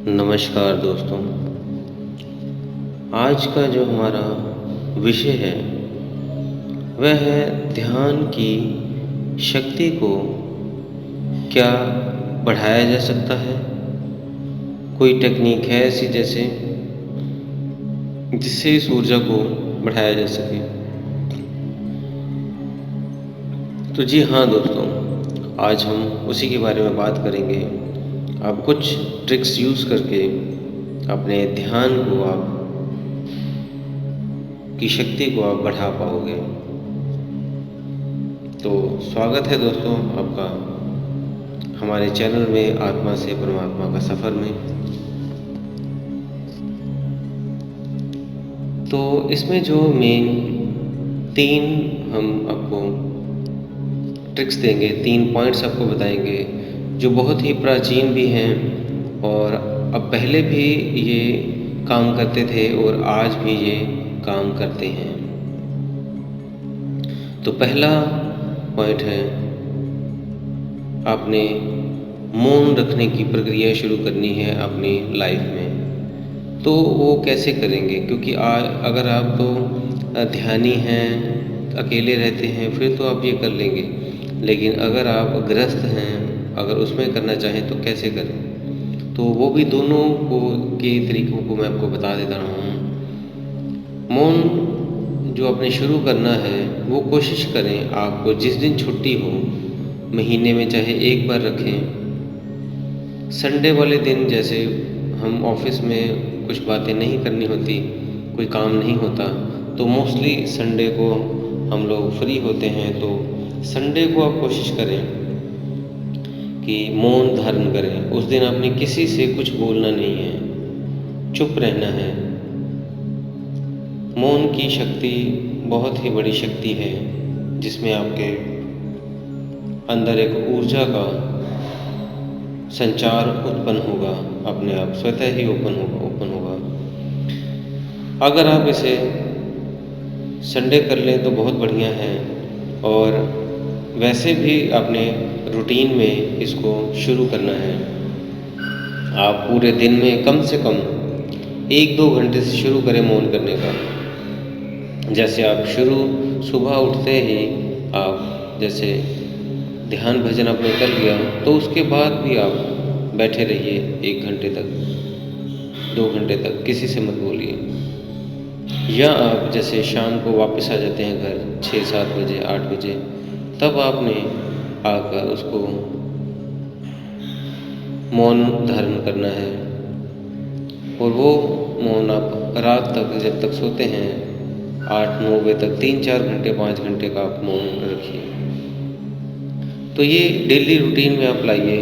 नमस्कार दोस्तों। आज का जो हमारा विषय है वह है ध्यान की शक्ति को क्या बढ़ाया जा सकता है। कोई टेक्निक है ऐसी जिससे इस ऊर्जा को बढ़ाया जा सके। तो जी हाँ दोस्तों, आज हम उसी के बारे में बात करेंगे। आप कुछ ट्रिक्स यूज़ करके अपने ध्यान को की शक्ति को आप बढ़ा पाओगे। तो स्वागत है दोस्तों आपका हमारे चैनल में आत्मा से परमात्मा का सफ़र में। तो इसमें जो मेन 3 हम आपको ट्रिक्स देंगे, 3 पॉइंट्स आपको बताएंगे जो बहुत ही प्राचीन भी हैं और अब पहले भी ये काम करते थे और आज भी ये काम करते हैं। तो पहला पॉइंट है, आपने मौन रखने की प्रक्रिया शुरू करनी है अपनी लाइफ में। तो वो कैसे करेंगे, क्योंकि अगर आप तो ध्यानी हैं, अकेले रहते हैं, फिर तो आप ये कर लेंगे। लेकिन अगर आप गृहस्थ हैं, अगर उसमें करना चाहें तो कैसे करें। तो वो भी दोनों के तरीक़ों को मैं आपको बता देता हूँ। मौन जो आपने शुरू करना है वो कोशिश करें, आपको जिस दिन छुट्टी हो, महीने में चाहे 1 बार रखें। संडे वाले दिन जैसे हम ऑफिस में कुछ बातें नहीं करनी होती, कोई काम नहीं होता, तो मोस्टली संडे को हम लोग फ्री होते हैं। तो संडे को आप कोशिश करें कि मौन धारण करें। उस दिन आपने किसी से कुछ बोलना नहीं है, चुप रहना है। मौन की शक्ति बहुत ही बड़ी शक्ति है, जिसमें आपके अंदर एक ऊर्जा का संचार उत्पन्न होगा, अपने आप स्वतः ही ओपन होगा। अगर आप इसे संडे कर लें तो बहुत बढ़िया है। और वैसे भी अपने रूटीन में इसको शुरू करना है। आप पूरे दिन में कम से कम 1-2 घंटे से शुरू करें मौन करने का। जैसे आप सुबह उठते ही आप जैसे ध्यान भजन आपने कर लिया, तो उसके बाद भी आप बैठे रहिए 1 घंटे तक, 2 घंटे तक, किसी से मत बोलिए। या आप जैसे शाम को वापस आ जाते हैं घर 6-7 बजे, 8 बजे, तब आपने आकर उसको मौन धारण करना है। और वो मौन आप रात तक, जब तक सोते हैं 8-9 बजे तक, 3-4 घंटे, 5 घंटे का आप मौन रखिए। तो ये डेली रूटीन में आप लाइए।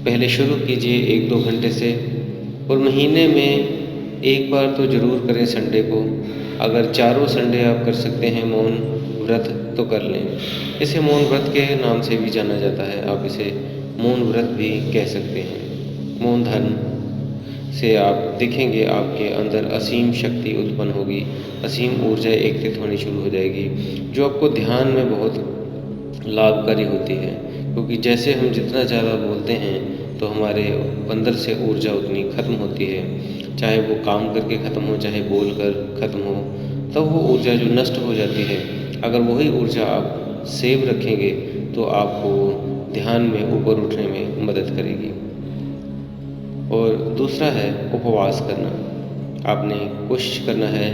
पहले शुरू कीजिए 1-2 घंटे से, और महीने में 1 बार तो ज़रूर करें संडे को। अगर चारों संडे आप कर सकते हैं मौन व्रत तो कर लें। इसे मौन व्रत के नाम से भी जाना जाता है, आप इसे मौन व्रत भी कह सकते हैं। मौन धारण से आप देखेंगे आपके अंदर असीम शक्ति उत्पन्न होगी, असीम ऊर्जा एकत्रित होनी शुरू हो जाएगी, जो आपको ध्यान में बहुत लाभकारी होती है। क्योंकि जैसे हम जितना ज़्यादा बोलते हैं तो हमारे अंदर से ऊर्जा उतनी ख़त्म होती है। चाहे वो काम करके ख़त्म हो, चाहे बोल कर ख़त्म हो, तब वो ऊर्जा जो नष्ट हो जाती है, अगर वही ऊर्जा आप सेव रखेंगे तो आपको ध्यान में ऊपर उठने में मदद करेगी। और दूसरा है उपवास करना। आपने कोशिश करना है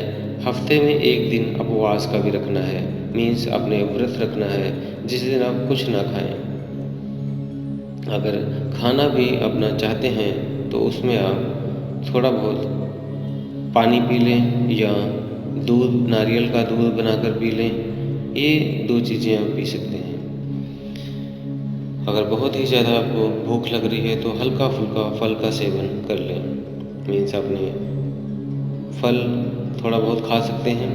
हफ्ते में 1 दिन उपवास का भी रखना है। मीन्स अपने व्रत रखना है जिस दिन आप कुछ ना खाएं। अगर खाना भी अपना चाहते हैं तो उसमें आप थोड़ा बहुत पानी पी लें, या दूध, नारियल का दूध बनाकर पी लें। ये 2 चीज़ें आप पी सकते हैं। अगर बहुत ही ज़्यादा आपको भूख लग रही है तो हल्का फुल्का फल का सेवन कर लें। मीन्स अपने फल थोड़ा बहुत खा सकते हैं।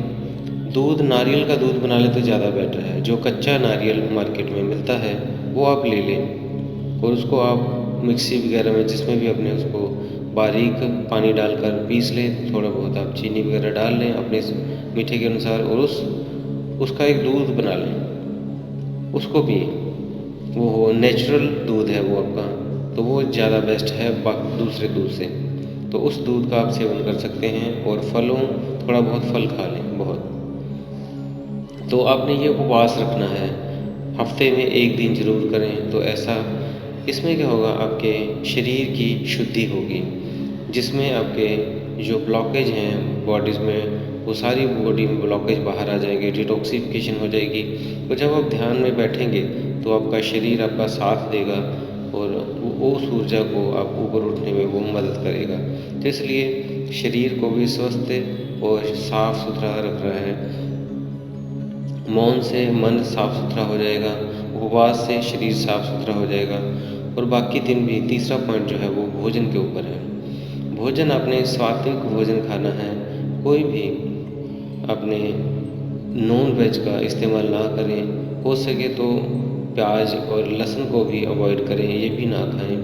दूध, नारियल का दूध बना लें तो ज़्यादा बेटर है। जो कच्चा नारियल मार्केट में मिलता है वो आप ले लें, और उसको आप मिक्सी वगैरह में, जिसमें भी अपने उसको बारीक पानी डालकर पीस लें। थोड़ा बहुत आप चीनी वगैरह डाल लें अपने मीठे के अनुसार, और उसका एक दूध बना लें, उसको पिएं। वो नेचुरल दूध है वो आपका, तो वो ज़्यादा बेस्ट है दूसरे दूध से। तो उस दूध का आप सेवन कर सकते हैं और फलों थोड़ा बहुत फल खा लें बहुत। तो आपने ये उपवास रखना है, हफ्ते में 1 दिन ज़रूर करें। तो ऐसा इसमें क्या होगा, आपके शरीर की शुद्धि होगी, जिसमें आपके जो ब्लॉकेज हैं बॉडीज़ में, वो सारी बॉडी में ब्लॉकेज बाहर आ जाएंगे, डिटॉक्सिफिकेशन हो जाएगी। तो जब आप ध्यान में बैठेंगे तो आपका शरीर आपका साथ देगा और वो उस ऊर्जा को आप ऊपर उठने में वो मदद करेगा। तो इसलिए शरीर को भी स्वस्थ और साफ़ सुथरा रख रहा है। मौन से मन साफ़ सुथरा हो जाएगा, उपवास से शरीर साफ़ सुथरा हो जाएगा। और बाकी दिन भी तीसरा पॉइंट जो है वो भोजन के ऊपर है। भोजन आपने सात्विक भोजन खाना है, कोई भी अपने नॉन वेज का इस्तेमाल ना करें। हो सके तो प्याज और लहसुन को भी अवॉइड करें, ये भी ना खाएं,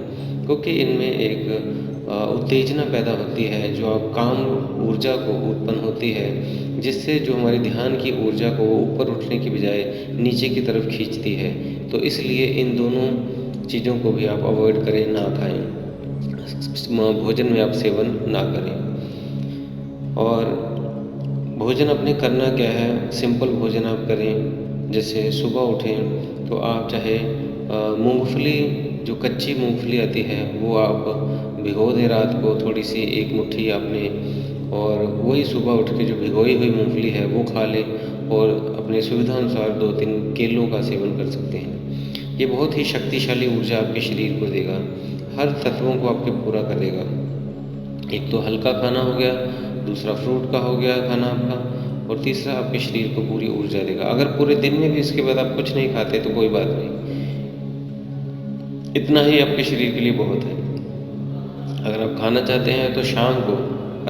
क्योंकि इनमें एक उत्तेजना पैदा होती है जो आप काम ऊर्जा को उत्पन्न होती है, जिससे जो हमारे ध्यान की ऊर्जा को ऊपर उठने की बजाय नीचे की तरफ खींचती है। तो इसलिए इन दोनों चीज़ों को भी आप अवॉइड करें, ना खाएं, भोजन में आप सेवन ना करें। और भोजन अपने करना क्या है, सिंपल भोजन आप करें। जैसे सुबह उठें तो आप चाहे मूंगफली, जो कच्ची मूंगफली आती है वो आप भिगो दें रात को, थोड़ी सी 1 मुट्ठी आपने, और वही सुबह उठ के जो भिगोई हुई मूंगफली है वो खा लें। और अपने सुविधा अनुसार 2-3 केलों का सेवन कर सकते हैं। ये बहुत ही शक्तिशाली ऊर्जा आपके शरीर को देगा, हर तत्वों को आपके पूरा करेगा। एक तो हल्का खाना हो गया, दूसरा फ्रूट का हो गया खाना आपका, और तीसरा आपके शरीर को पूरी ऊर्जा देगा। अगर पूरे दिन में भी इसके बाद आप कुछ नहीं खाते तो कोई बात नहीं, इतना ही आपके शरीर के लिए बहुत है। अगर आप खाना चाहते हैं तो शाम को,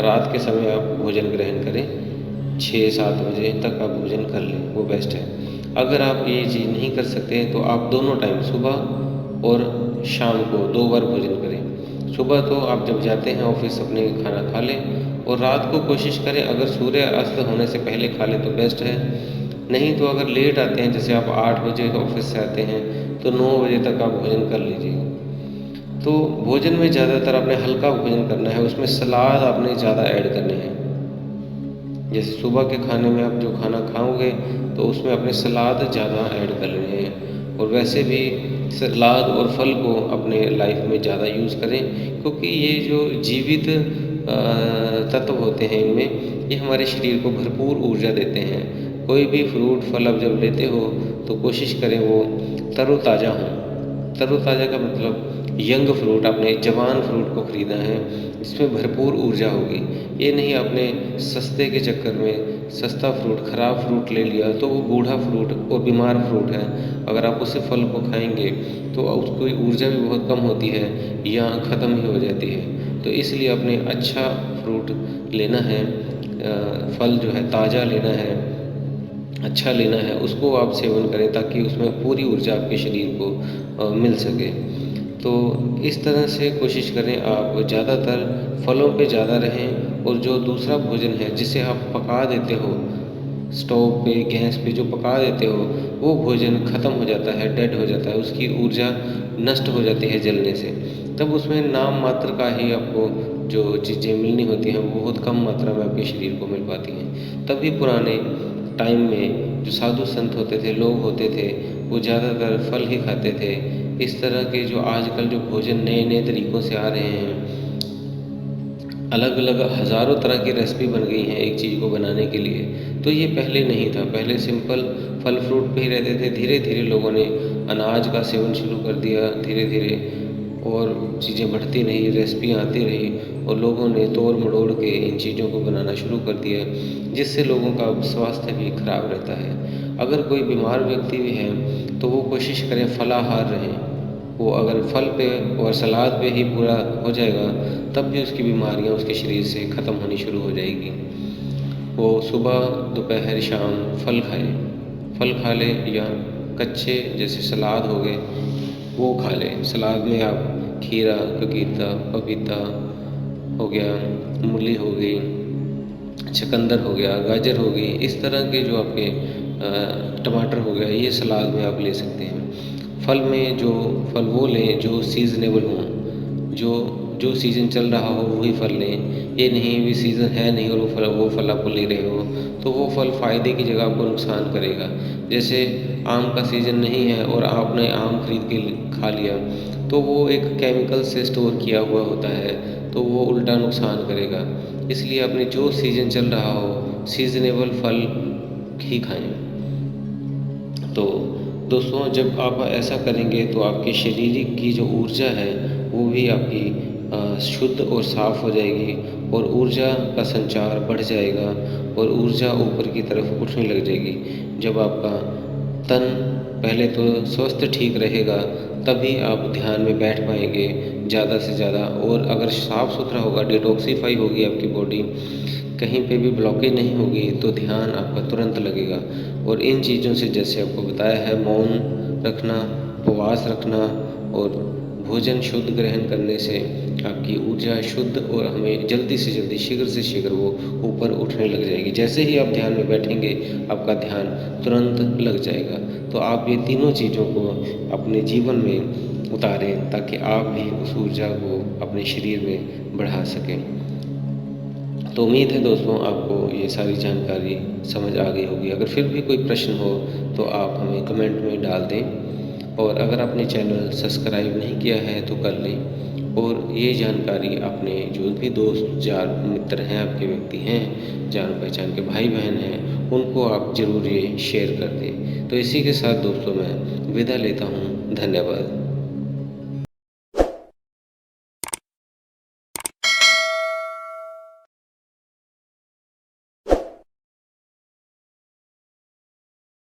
रात के समय आप भोजन ग्रहण करें, 6-7 बजे तक आप भोजन कर लें, वो बेस्ट है। अगर आप ये चीज़ नहीं कर सकते तो आप दोनों टाइम, सुबह और शाम को 2 बार भोजन करें। सुबह तो आप जब जाते हैं ऑफिस अपने खाना खा लें, और रात को कोशिश करें अगर सूर्य अस्त होने से पहले खा लें तो बेस्ट है। नहीं तो अगर लेट आते हैं, जैसे आप 8 बजे ऑफिस से आते हैं, तो 9 बजे तक आप भोजन कर लीजिए। तो भोजन में ज़्यादातर आपने हल्का भोजन करना है, उसमें सलाद आपने ज़्यादा ऐड करने हैं। जैसे सुबह के खाने में आप जो खाना खाओगे तो उसमें अपने सलाद ज़्यादा ऐड कर लेने हैं। और वैसे भी सलाद और फल को अपने लाइफ में ज़्यादा यूज़ करें, क्योंकि ये जो जीवित तत्व होते हैं इनमें, ये हमारे शरीर को भरपूर ऊर्जा देते हैं। कोई भी फ्रूट फल आप जब लेते हो तो कोशिश करें वो तरोताज़ा हों। तरोताज़ा का मतलब यंग फ्रूट, आपने जवान फ्रूट को ख़रीदना है जिसमें भरपूर ऊर्जा होगी। ये नहीं आपने सस्ते के चक्कर में सस्ता फ्रूट, ख़राब फ्रूट ले लिया तो वो बूढ़ा फ्रूट और बीमार फ्रूट है। अगर आप उस फल को खाएंगे तो उसकी ऊर्जा भी बहुत कम होती है या ख़त्म ही हो जाती है। तो इसलिए आपने अच्छा फ्रूट लेना है, फल जो है ताज़ा लेना है, अच्छा लेना है, उसको आप सेवन करें ताकि उसमें पूरी ऊर्जा आपके शरीर को मिल सके। तो इस तरह से कोशिश करें आप ज़्यादातर फलों पे ज़्यादा रहें। और जो दूसरा भोजन है जिसे आप पका देते हो, स्टोव पे, गैस पे जो पका देते हो, वो भोजन ख़त्म हो जाता है, डेड हो जाता है, उसकी ऊर्जा नष्ट हो जाती है जलने से। तब उसमें नाम मात्र का ही आपको जो चीज़ें मिलनी होती हैं वो बहुत कम मात्रा में आपके शरीर को मिल पाती हैं। तभी पुराने टाइम में जो साधु संत होते थे, लोग होते थे, वो ज़्यादातर फल ही खाते थे। इस तरह के जो आजकल जो भोजन नए नए तरीक़ों से आ रहे हैं, अलग अलग हज़ारों तरह की रेसिपी बन गई हैं एक चीज़ को बनाने के लिए, तो ये पहले नहीं था। पहले सिंपल फल फ्रूट पे ही रहते थे। धीरे धीरे लोगों ने अनाज का सेवन शुरू कर दिया, धीरे धीरे और चीज़ें बढ़ती रही, रेसिपी आती रही, और लोगों ने तोड़ मड़ोड़ के इन चीज़ों को बनाना शुरू कर दिया, जिससे लोगों का स्वास्थ्य भी खराब रहता है। अगर कोई बीमार व्यक्ति भी है तो वो कोशिश करें फलाहार रहें। वो अगर फल पे और सलाद पे ही पूरा हो जाएगा तब भी उसकी बीमारियां उसके शरीर से ख़त्म होनी शुरू हो जाएगी। वो सुबह दोपहर शाम फल खाए, फल खा ले, या कच्चे जैसे सलाद हो गए वो खा ले। सलाद में आप खीरा, ककीता, पपीता हो गया, मूली हो गई, चुकंदर हो गया, गाजर हो गई, इस तरह के जो आपके टमाटर हो गया, ये सलाद में आप ले सकते हैं। फल में जो फल वो लें जो सीज़नेबल हों, जो जो सीज़न चल रहा हो वही फल लें। ये नहीं भी सीज़न है नहीं और वो फल आप ले रहे हो तो वो फल फ़ायदे की जगह आपको नुकसान करेगा। जैसे आम का सीज़न नहीं है और आपने आम खरीद के खा लिया तो वो एक केमिकल से स्टोर किया हुआ होता है, तो वो उल्टा नुकसान करेगा। इसलिए अपने जो सीज़न चल रहा हो सीज़नेबल फल ही खाएँ। तो दोस्तों जब आप ऐसा करेंगे तो आपके शारीरिक की जो ऊर्जा है वो भी आपकी शुद्ध और साफ़ हो जाएगी और ऊर्जा का संचार बढ़ जाएगा और ऊर्जा ऊपर की तरफ उठने लग जाएगी। जब आपका तन पहले तो स्वस्थ ठीक रहेगा तभी आप ध्यान में बैठ पाएंगे ज़्यादा से ज़्यादा। और अगर साफ़ सुथरा होगा, डिटॉक्सिफ़ाई होगी आपकी बॉडी, कहीं पे भी ब्लॉकेज नहीं होगी तो ध्यान आपका तुरंत लगेगा। और इन चीज़ों से जैसे आपको बताया है, मौन रखना, उपवास रखना और भोजन शुद्ध ग्रहण करने से आपकी ऊर्जा शुद्ध और हमें जल्दी से जल्दी शीघ्र से शीघ्र वो ऊपर उठने लग जाएगी। जैसे ही आप ध्यान में बैठेंगे आपका ध्यान तुरंत लग जाएगा। तो आप ये तीनों चीज़ों को अपने जीवन में उतारें ताकि आप भी उस ऊर्जा को अपने शरीर में बढ़ा सकें। तो उम्मीद है दोस्तों आपको ये सारी जानकारी समझ आ गई होगी। अगर फिर भी कोई प्रश्न हो तो आप हमें कमेंट में डाल दें और अगर आपने चैनल सब्सक्राइब नहीं किया है तो कर लें। और ये जानकारी अपने जो भी दोस्त यार मित्र हैं, आपके व्यक्ति हैं, जान पहचान के भाई बहन हैं, उनको आप ज़रूर ये शेयर कर दें। तो इसी के साथ दोस्तों मैं विदा लेता हूँ। धन्यवाद।